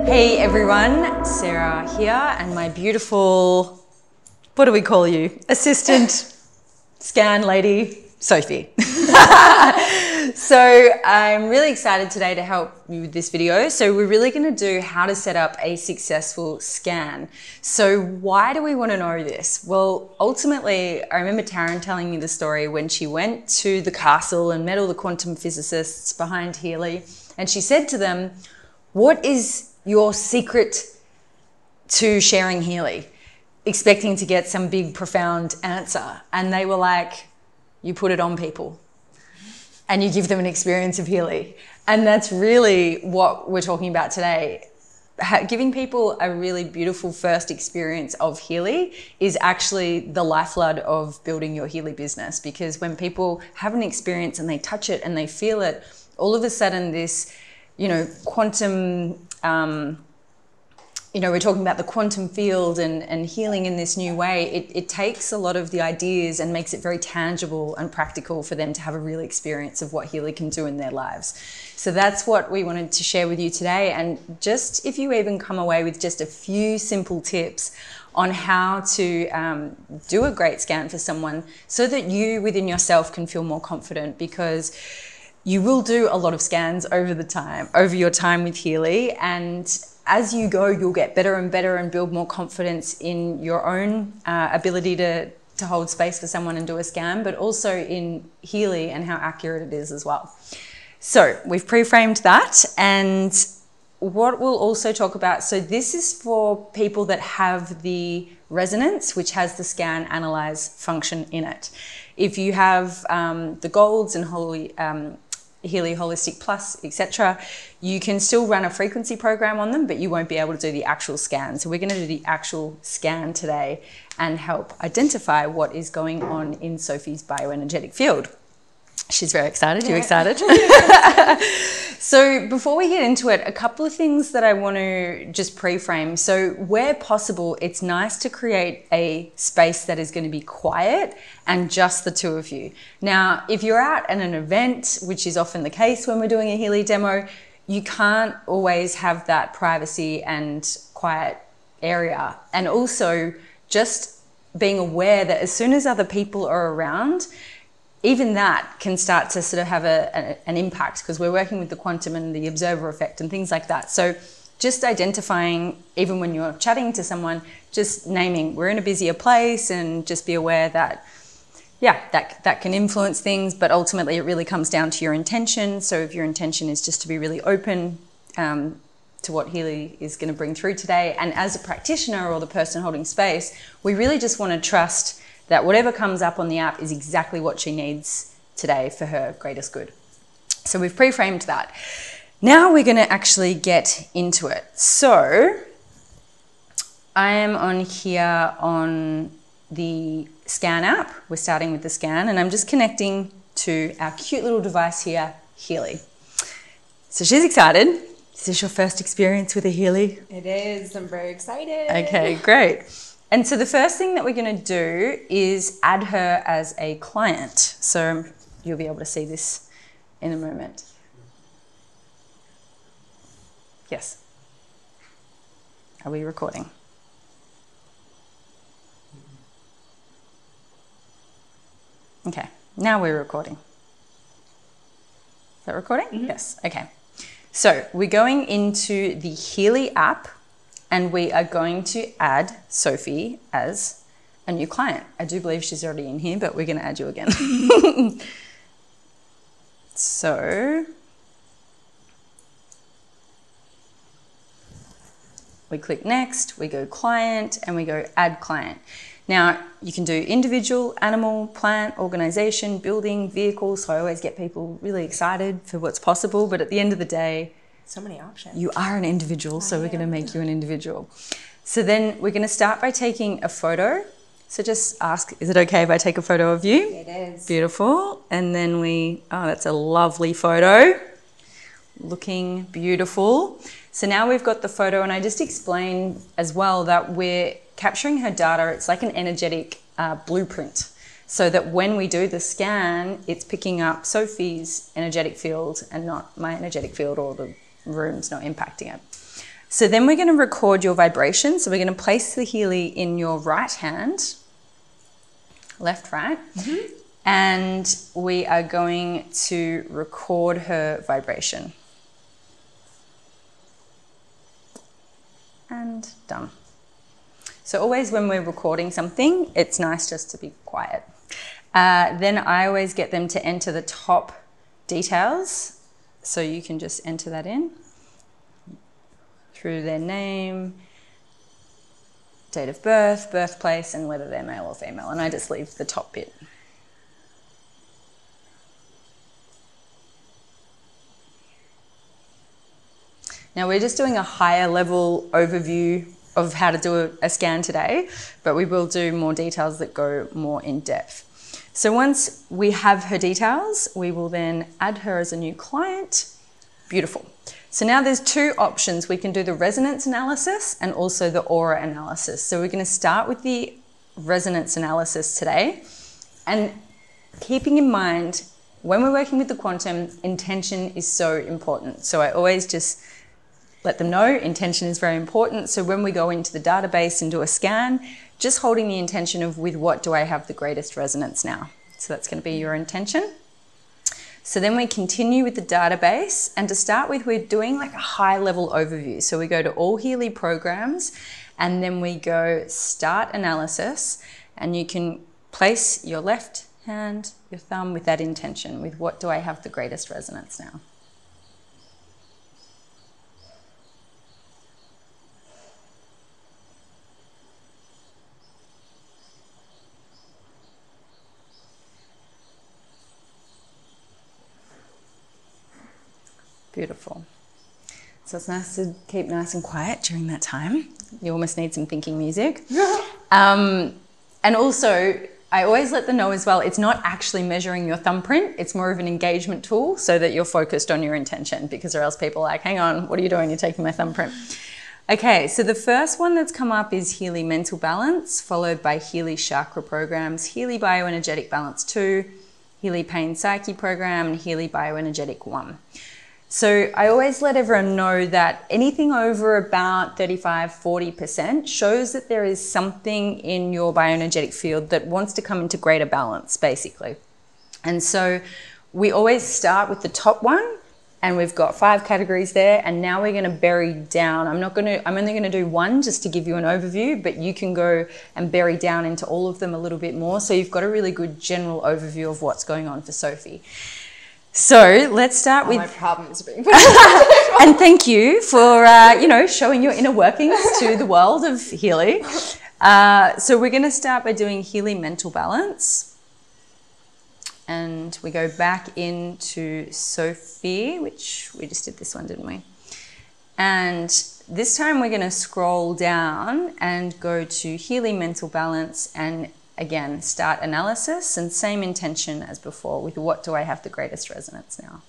Hey everyone, Sarah here and my beautiful, what do we call you? Assistant, scan lady, Sophie. So I'm really excited today to help you with this video. So we're really going to do how to set up a successful scan. So why do we want to know this? Well, ultimately, I remember Taryn telling me the story when she went to the castle and met all the quantum physicists behind Healy. And she said to them, what is your secret to sharing Healy? Expecting to get some big, profound answer. And they were like, you put it on people and you give them an experience of Healy. And that's really what we're talking about today. Giving people a really beautiful first experience of Healy is actually the lifeblood of building your Healy business, because when people have an experience and they touch it and they feel it, all of a sudden this, quantum, we're talking about the quantum field and healing in this new way. It takes a lot of the ideas and makes it very tangible and practical for them to have a real experience of what Healy can do in their lives. So that's what we wanted to share with you today. And just if you even come away with just a few simple tips on how to do a great scan for someone so that you within yourself can feel more confident, because you will do a lot of scans over your time with Healy, and as you go, you'll get better and better and build more confidence in your own ability to hold space for someone and do a scan, but also in Healy and how accurate it is as well. So we've pre-framed that, and what we'll also talk about, so this is for people that have the resonance, which has the scan analyze function in it. If you have the golds and Healy Holistic Plus, etc., you can still run a frequency program on them, but you won't be able to do the actual scan. So we're going to do the actual scan today and help identify what is going on in Sophie's bioenergetic field. She's very excited. Yeah. You excited? So before we get into it, a couple of things that I want to just pre-frame. So where possible, it's nice to create a space that is going to be quiet and just the two of you. Now, if you're out at an event, which is often the case when we're doing a Healy demo, you can't always have that privacy and quiet area. And also just being aware that as soon as other people are around, even that can start to sort of have an impact, because we're working with the quantum and the observer effect and things like that. So just identifying, even when you're chatting to someone, just naming we're in a busier place, and just be aware that, yeah, that can influence things, but ultimately it really comes down to your intention. So if your intention is just to be really open to what Healy is going to bring through today, and as a practitioner or the person holding space, we really just want to trust that whatever comes up on the app is exactly what she needs today for her greatest good. So we've pre-framed that. Now we're going to actually get into it. So I am on here on the scan app. We're starting with the scan, and I'm just connecting to our cute little device here, Healy. So she's excited. Is this your first experience with a Healy? It is. I'm very excited. Okay, great. And so the first thing that we're going to do is add her as a client. So you'll be able to see this in a moment. Yes. Are we recording? Okay, now we're recording. Is that recording? Mm-hmm. Yes, okay. So we're going into the Healy app, and we are going to add Sophie as a new client. I do believe she's already in here, but we're going to add you again. So we click next, we go client, and we go add client. Now you can do individual, animal, plant, organization, building, vehicle. So I always get people really excited for what's possible, but at the end of the day, so many options. You are an individual, so we're going to make you an individual. So then we're going to start by taking a photo. So just ask, is it okay if I take a photo of you? It is. Beautiful. And then that's a lovely photo. Looking beautiful. So now we've got the photo, and I just explained as well that we're capturing her data. It's like an energetic blueprint. So that when we do the scan, it's picking up Sophie's energetic field and not my energetic field, or the room's not impacting it. So then we're going to record your vibration. So we're going to place the Healy in your right hand, left, right. Mm-hmm. And we are going to record her vibration. And done. So always when we're recording something, it's nice just to be quiet. Then I always get them to enter the top details. So you can just enter that in through their name, date of birth, birthplace, and whether they're male or female. And I just leave the top bit. Now we're just doing a higher level overview of how to do a scan today, but we will do more details that go more in depth. So once we have her details, we will then add her as a new client. Beautiful. So now there's two options. We can do the resonance analysis and also the aura analysis. So we're going to start with the resonance analysis today. And keeping in mind, when we're working with the quantum, intention is so important. So I always just let them know intention is very important. So when we go into the database and do a scan, just holding the intention of with what do I have the greatest resonance now. So that's going to be your intention. So then we continue with the database, and to start with, we're doing like a high level overview. So we go to all Healy programs, and then we go start analysis, and you can place your left hand, your thumb with that intention, with what do I have the greatest resonance now. Beautiful. So it's nice to keep nice and quiet during that time. You almost need some thinking music. And also, I always let them know as well, it's not actually measuring your thumbprint. It's more of an engagement tool so that you're focused on your intention, because or else people are like, hang on, what are you doing? You're taking my thumbprint. Okay, so the first one that's come up is Healy Mental Balance, followed by Healy Chakra Programs, Healy Bioenergetic Balance 2, Healy Pain Psyche Program, and Healy Bioenergetic 1. So I always let everyone know that anything over about 35–40% shows that there is something in your bioenergetic field that wants to come into greater balance, basically. And so we always start with the top one, and we've got 5 categories there, and now we're going to bury down. I'm only going to do one just to give you an overview, but you can go and bury down into all of them a little bit more. So you've got a really good general overview of what's going on for Sophie. So let's start with my problems being and thank you for showing your inner workings to the world of Healy. So we're going to start by doing Healy Mental Balance, and we go back into Sophie, which we just did this one, didn't we? And this time we're going to scroll down and go to Healy Mental Balance, and again, start analysis, and same intention as before with what do I have the greatest resonance now.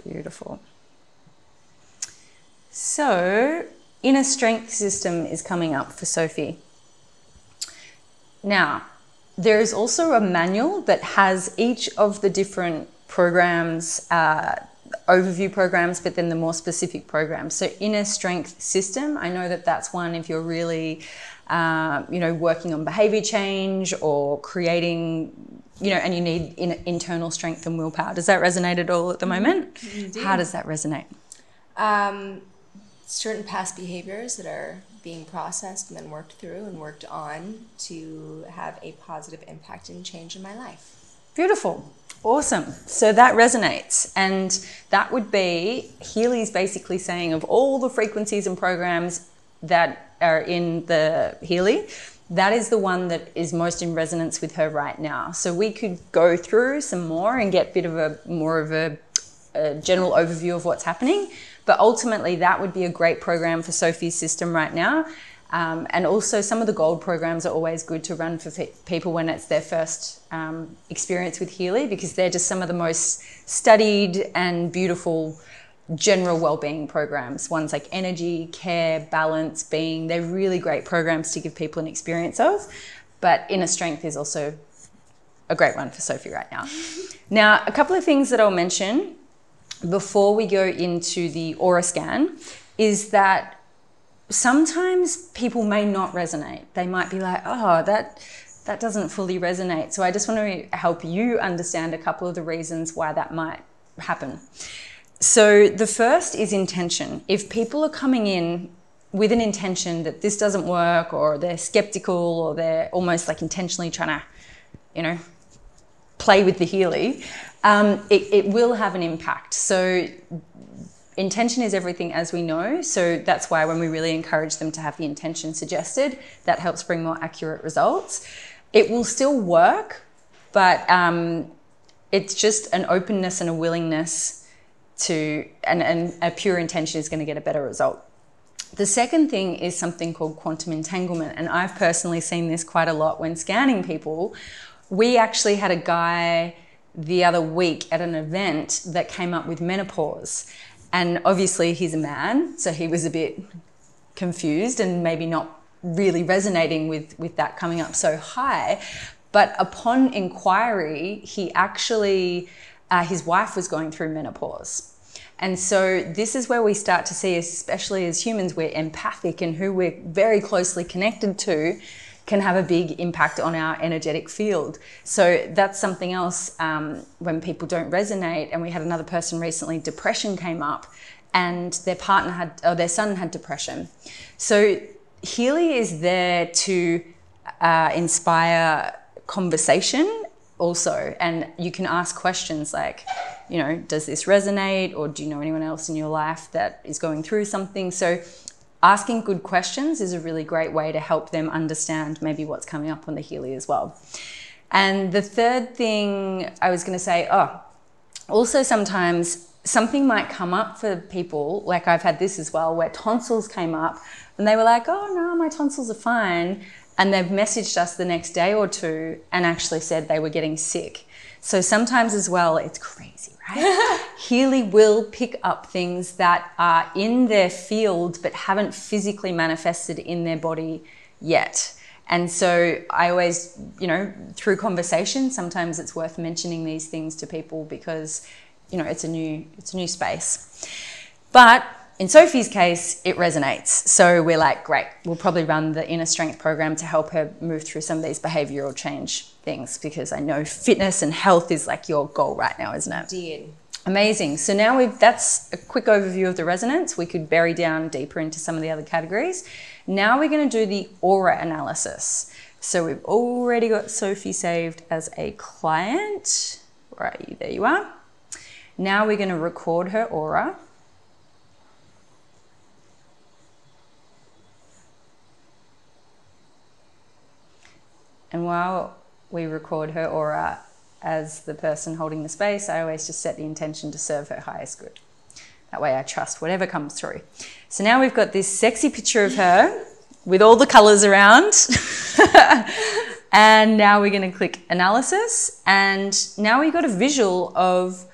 Beautiful. So, inner strength system is coming up for Sophie. Now, there is also a manual that has each of the different programs, overview programs, but then the more specific programs. So inner strength system, I know that that's one if you're really, working on behavior change or creating, and you need internal strength and willpower. Does that resonate at all at the moment? Indeed. How does that resonate? Certain past behaviors that are being processed and then worked through and worked on to have a positive impact and change in my life. Beautiful. Awesome. So that resonates. And that would be, Healy's basically saying of all the frequencies and programs that are in the Healy, that is the one that is most in resonance with her right now. So we could go through some more and get more of a general overview of what's happening. But ultimately, that would be a great program for Sophie's system right now. And also some of the gold programs are always good to run for people when it's their first experience with Healy, because they're just some of the most studied and beautiful general well-being programs, ones like energy, care, balance, being. They're really great programs to give people an experience of, but inner strength is also a great one for Sophie right now. Now, a couple of things that I'll mention before we go into the aura scan is that sometimes people may not resonate. They might be like, oh, that doesn't fully resonate. So I just want to help you understand a couple of the reasons why that might happen. So the first is intention. If people are coming in with an intention that this doesn't work, or they're skeptical, or they're almost like intentionally trying to, play with the Healy, it will have an impact. So intention is everything, as we know. So that's why when we really encourage them to have the intention suggested, that helps bring more accurate results. It will still work, but it's just an openness and a willingness to, and a pure intention is going to get a better result. The second thing is something called quantum entanglement, and I've personally seen this quite a lot when scanning people. We actually had a guy the other week at an event that came up with menopause, and obviously he's a man, so he was a bit confused and maybe not really resonating with that coming up so high. But upon inquiry, he actually, his wife was going through menopause. And so this is where we start to see, especially as humans, we're empathic, and who we're very closely connected to can have a big impact on our energetic field. So that's something else when people don't resonate. And we had another person recently, depression came up, and their partner had, or their son had depression. So Healy is there to inspire conversation also, and you can ask questions like, does this resonate, or do you know anyone else in your life that is going through something? So asking good questions is a really great way to help them understand maybe what's coming up on the Healy as well. And the third thing I was going to say, also sometimes something might come up for people, like I've had this as well, where tonsils came up and they were like, oh no, my tonsils are fine. And they've messaged us the next day or two and actually said they were getting sick. So sometimes as well, it's crazy, right? Healy will pick up things that are in their field but haven't physically manifested in their body yet. And so I always, through conversation, sometimes it's worth mentioning these things to people because, it's a new space. But in Sophie's case, it resonates. So we're like, great, we'll probably run the inner strength program to help her move through some of these behavioral change things, because I know fitness and health is like your goal right now, isn't it? Indeed. Amazing. So now that's a quick overview of the resonance. We could bury down deeper into some of the other categories. Now we're going to do the aura analysis. So we've already got Sophie saved as a client. Where are you? There you are. Now we're going to record her aura. And while we record her aura as the person holding the space, I always just set the intention to serve her highest good. That way I trust whatever comes through. So now we've got this sexy picture of her with all the colors around. And now we're going to click analysis. And now we've got a visual of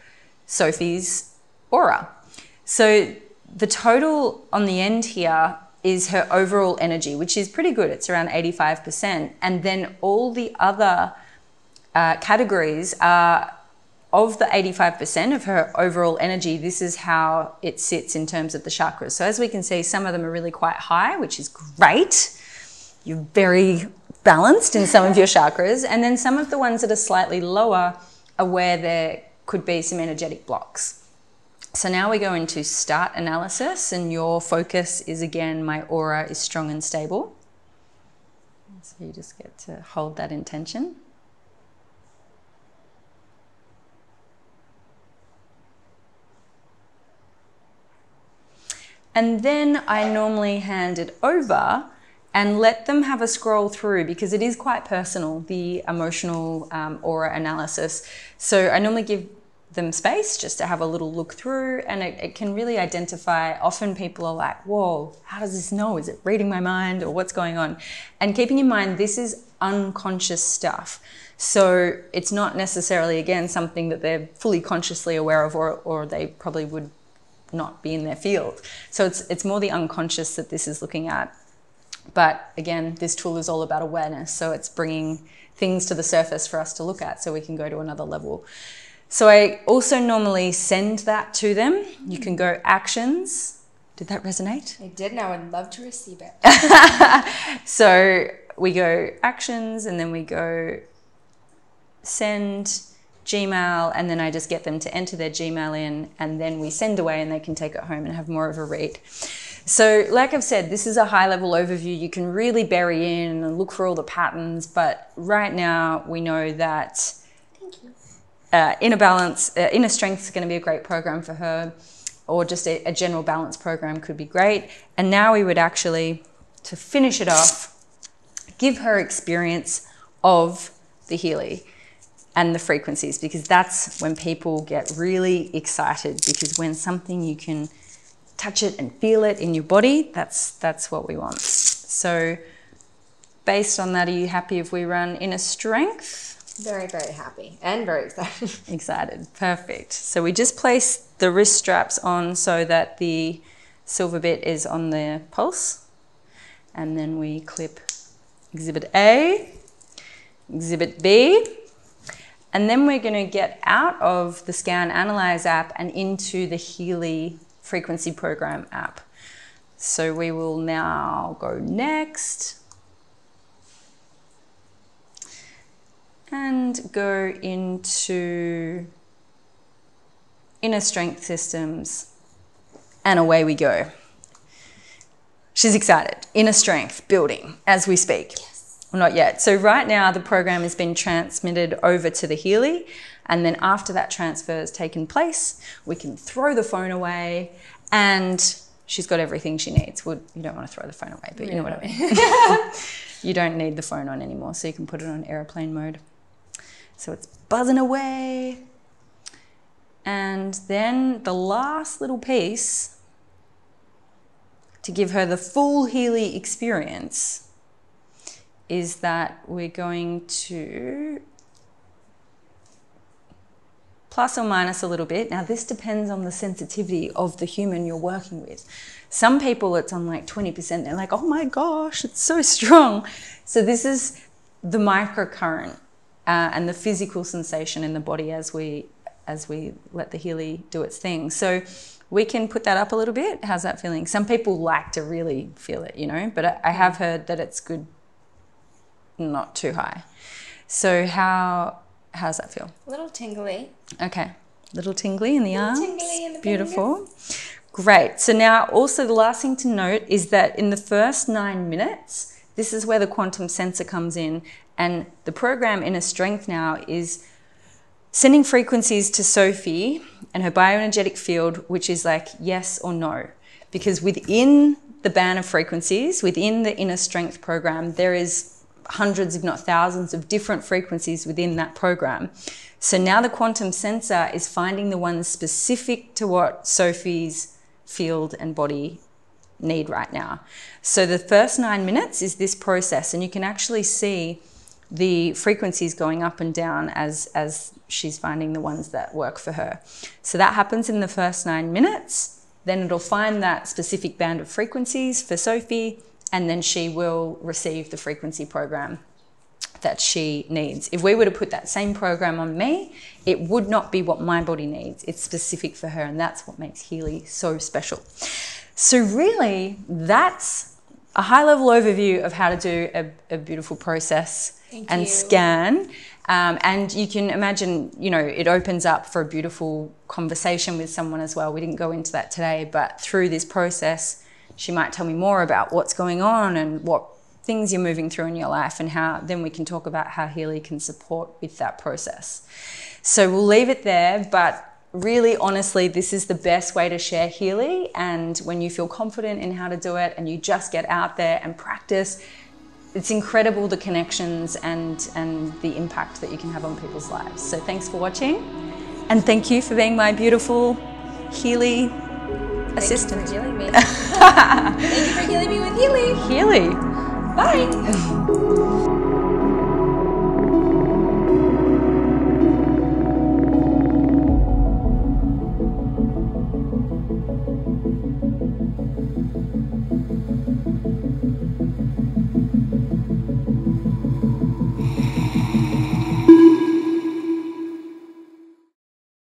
Sophie's aura. So the total on the end here is her overall energy, which is pretty good. It's around 85%. And then all the other categories are of the 85% of her overall energy. This is how it sits in terms of the chakras. So as we can see, some of them are really quite high, which is great. You're very balanced in some of your chakras. And then some of the ones that are slightly lower are where there could be some energetic blocks. So now we go into start analysis, and your focus is, again, my aura is strong and stable. So you just get to hold that intention. And then I normally hand it over and let them have a scroll through, because it is quite personal, the emotional aura analysis. So I normally give them space just to have a little look through, and it can really identify. Often people are like, whoa, how does this know? Is it reading my mind, or what's going on? And keeping in mind, this is unconscious stuff. So it's not necessarily, again, something that they're fully consciously aware of, or they probably would not be in their field. So it's more the unconscious that this is looking at. But again, this tool is all about awareness. So it's bringing things to the surface for us to look at so we can go to another level. So I also normally send that to them. You can go actions. Did that resonate? It did, and I would love to receive it. So we go actions, and then we go send Gmail, and then I just get them to enter their Gmail in, and then we send away and they can take it home and have more of a read. So like I've said, this is a high level overview. You can really bury in and look for all the patterns, but right now we know that inner balance, inner strength is going to be a great program for her, or just a general balance program could be great. And now we would actually, to finish it off, give her experience of the Healy and the frequencies, because that's when people get really excited, because when something you can touch it and feel it in your body, that's what we want. So based on that, are you happy if we run inner strength? Very, very happy and very excited. Excited, perfect. So we just place the wrist straps on so that the silver bit is on the pulse, and then we clip exhibit A, exhibit B, and then we're going to get out of the Scan Analyze app and into the Healy Frequency Program app. So we will now go next and go into Inner Strength Systems, and away we go. She's excited. Inner Strength building as we speak. Yes. Well, not yet. So right now the program has been transmitted over to the Healy, and then after that transfer has taken place, we can throw the phone away and she's got everything she needs. Well, you don't want to throw the phone away, but you know what I mean. You don't need the phone on anymore, so you can put it on airplane mode. So it's buzzing away. And then the last little piece to give her the full Healy experience is that we're going to plus or minus a little bit. Now this depends on the sensitivity of the human you're working with. Some people it's on like 20%. They're like, oh my gosh, it's so strong. So this is the microcurrent and the physical sensation in the body as we let the Healy do its thing. So we can put that up a little bit. How's that feeling? Some people like to really feel it, you know, but I have heard that it's good not too high. So how's that feel? A little tingly. Okay, little tingly in the arms. Tingly in the Beautiful. Fingers. Great. So now also the last thing to note is that in the first 9 minutes, this is where the quantum sensor comes in, and the program Inner Strength now is sending frequencies to Sophie and her bioenergetic field, which is like yes or no, because within the band of frequencies, within the Inner Strength program, there is hundreds, if not thousands, of different frequencies within that program. So now the quantum sensor is finding the ones specific to what Sophie's field and body need right now. So the first 9 minutes is this process, and you can actually see the frequencies going up and down as she's finding the ones that work for her. So that happens in the first 9 minutes. Then it'll find that specific band of frequencies for Sophie, and then she will receive the frequency program that she needs. If we were to put that same program on me, it would not be what my body needs. It's specific for her, and that's what makes Healy so special. So really, that's a high-level overview of how to do a beautiful process and scan. And you can imagine, you know, it opens up for a beautiful conversation with someone as well. We didn't go into that today, but through this process, she might tell me more about what's going on and what things you're moving through in your life, and how then we can talk about how Healy can support with that process. So we'll leave it there, but really honestly, this is the best way to share Healy. And when you feel confident in how to do it and you just get out there and practice, it's incredible the connections and the impact that you can have on people's lives. So thanks for watching, and thank you for being my beautiful Healy assistant. Thank you for healing me. Thank you for healing me with Healy. Healy. Bye.